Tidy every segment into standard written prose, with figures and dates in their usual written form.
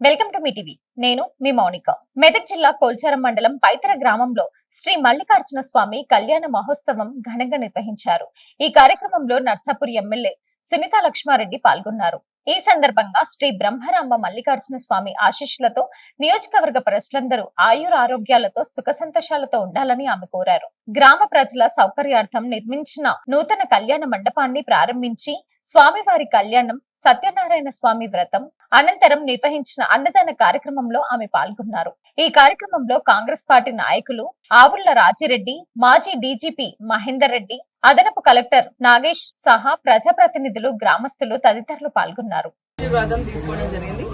Welcome to me TV. నేను మీ మౌనిక. మెదక్ జిల్లా కోల్చారం మండలం పైతర గ్రామంలో శ్రీ మల్లికార్జున స్వామి కళ్యాణ మహోత్సవం ఘనంగా నిర్వహించారు. ఈ కార్యక్రమంలో నర్సాపూర్ ఎమ్మెల్యే సునీతా లక్ష్మారెడ్డి పాల్గొన్నారు. ఈ సందర్భంగా శ్రీ బ్రహ్మరాంబ మల్లికార్జున స్వామి ఆశీస్సులతో నియోజకవర్గ ప్రజలందరూ ఆయుర ఆరోగ్యాలతో సుఖ సంతోషాలతో ఉండాలని ఆమె కోరారు. గ్రామ ప్రజల సౌకర్యార్థం నిర్మించిన నూతన కళ్యాణ మండపాన్ని ప్రారంభించి స్వామివారి కళ్యాణం, సత్యనారాయణ స్వామి వ్రతం అనంతరం నిర్వహించిన అన్నదాన కార్యక్రమంలో ఆమె పాల్గొన్నారు. ఈ కార్యక్రమంలో కాంగ్రెస్ పార్టీ నాయకులు ఆవుళ్ల రాజిరెడ్డి, మాజీ డీజీపీ మహేందర్ రెడ్డి, అదనపు కలెక్టర్ నాగేష్ సహా ప్రజాప్రతినిధులు, గ్రామస్తులు తదితరులు పాల్గొన్నారు. ఆశీర్వాదం తీసుకోవడం జరిగింది.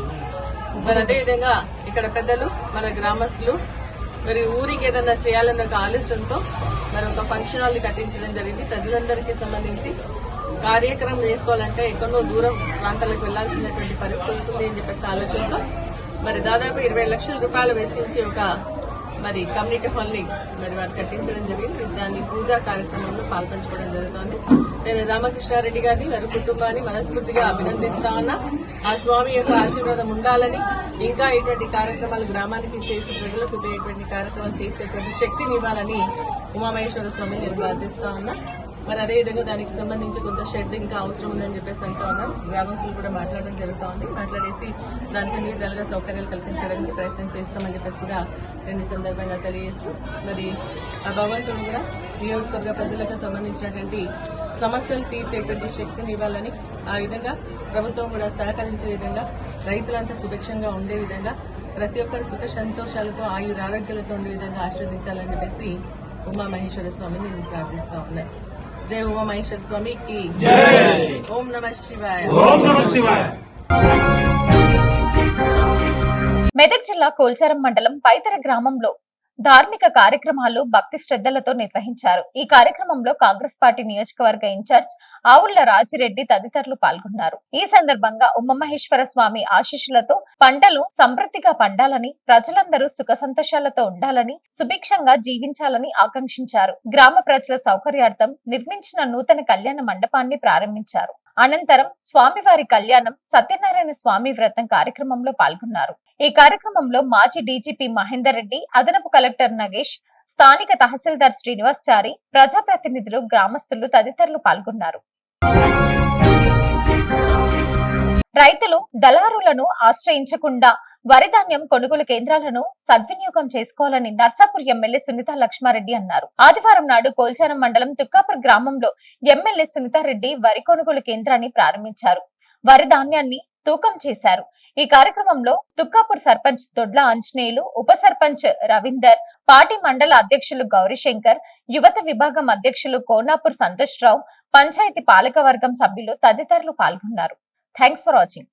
మరి అదే విధంగా ఇక్కడ పెద్దలు, మన గ్రామస్తులు మరి ఊరికి ఏదన్నా చేయాలన్న ఒక ఆలోచనతో మరి ఒక ఫంక్షన్ హాల్ కట్టించడం జరిగింది. ప్రజలందరికీ సంబంధించి కార్యక్రమం చేసుకోవాలంటే ఎక్కడో దూరం ప్రాంతాలకు వెళ్లాల్సినటువంటి పరిస్థితి వస్తుంది అని చెప్పేసి ఆలోచనతో మరి దాదాపు 20 లక్షల రూపాయలు వెచ్చించి ఒక మరి కమ్యూనిటీ హాల్ ని మరి వారు కట్టించడం జరిగింది. దాని పూజా కార్యక్రమంలో పాల్పంచుకోవడం జరుగుతోంది. నేను రామకృష్ణారెడ్డి గారిని, వారి కుటుంబాన్ని మనస్ఫూర్తిగా అభినందిస్తా ఉన్నా. ఆ స్వామి యొక్క ఆశీర్వాదం ఉండాలని, ఇంకా ఇటువంటి కార్యక్రమాలు గ్రామానికి చేసి ప్రజలకు ఉపయోగపడే కార్యక్రమం చేసేటువంటి శక్తిని ఇవ్వాలని ఉమామహేశ్వర స్వామిని నేను ప్రార్థిస్తా ఉన్నా. మరి అదేవిధంగా దానికి సంబంధించి కొంత షెడ్ ఇంకా అవసరం ఉందని చెప్పేసి అంటూ ఉన్నారు. గ్రామస్తులు కూడా మాట్లాడడం జరుగుతూ ఉంది. మాట్లాడేసి దానికి అన్ని విధాలుగా సౌకర్యాలు కల్పించడానికి ప్రయత్నం చేస్తామని చెప్పేసి కూడా రెండు సందర్భంగా తెలియజేస్తూ మరి ఆ భగవంతుడు కూడా నియోజకవర్గ ప్రజలకు సంబంధించినటువంటి సమస్యలు తీర్చేటువంటి శక్తిని ఇవ్వాలని, ఆ విధంగా ప్రభుత్వం కూడా సహకరించే విధంగా, రైతులంతా సుభిక్షంగా ఉండే విధంగా, ప్రతి ఒక్కరు సుఖ సంతోషాలతో ఆరోగ్యాలతో ఉండే విధంగా ఆశీర్వదించాలని చెప్పేసి ఉమామహేశ్వర స్వామిని నేను ప్రార్థిస్తా ఉన్నాయి. జై ఉమామహేశ్వర స్వామికి జై. ఓం నమః శివాయ. ఓం నమః శివాయ. మెదక్ జిల్లా కోల్చారం మండలం పైతర గ్రామంలో ధార్మిక కార్యక్రమాలు భక్తి శ్రద్ధలతో నిర్వహించారు. ఈ కార్యక్రమంలో కాంగ్రెస్ పార్టీ నియోజకవర్గ ఇన్ఛార్జ్ ఆవుళ్ల రాజిరెడ్డి తదితరులు పాల్గొన్నారు. ఈ సందర్భంగా ఉమామహేశ్వర స్వామి ఆశీస్సులతో పంటలు సమృద్ధిగా పండాలని, ప్రజలందరూ సుఖ సంతోషాలతో ఉండాలని, సుభిక్షంగా జీవించాలని ఆకాంక్షించారు. గ్రామ ప్రజల సౌకర్యార్థం నిర్మించిన నూతన కళ్యాణ మండపాన్ని ప్రారంభించారు. అనంతరం స్వామివారి కళ్యాణం, సత్యనారాయణ స్వామి వ్రతం కార్యక్రమంలో పాల్గొన్నారు. ఈ కార్యక్రమంలో మాజీ డీజీపీ మహేందర్ రెడ్డి, అదనపు కలెక్టర్ నగేష్, స్థానిక తహసీల్దార్ శ్రీనివాస్ చారి, ప్రజాప్రతినిధులు, గ్రామస్తులు తదితరులు పాల్గొన్నారు. రైతులు దళారులను ఆశ్రయించకుండా వరి ధాన్యం కొనుగోలు కేంద్రాలను సద్వినియోగం చేసుకోవాలని నర్సాపూర్ ఎమ్మెల్యే సునీతా లక్ష్మారెడ్డి అన్నారు. ఆదివారం నాడు కోల్చారం మండలం తుక్కాపూర్ గ్రామంలో ఎమ్మెల్యే సునీతారెడ్డి వరి కొనుగోలు కేంద్రాన్ని ప్రారంభించారు. వరి ధాన్యాన్ని తూకం చేశారు. ఈ కార్యక్రమంలో తుక్కాపూర్ సర్పంచ్ దొడ్ల ఆంజనేయులు, ఉప సర్పంచ్ రవీందర్, పార్టీ మండల అధ్యక్షులు గౌరీశంకర్, యువత విభాగం అధ్యక్షులు కోనాపూర్ సంతోష్ రావు, పంచాయతీ పాలకవర్గం సభ్యులు తదితరులు పాల్గొన్నారు. Thanks for watching.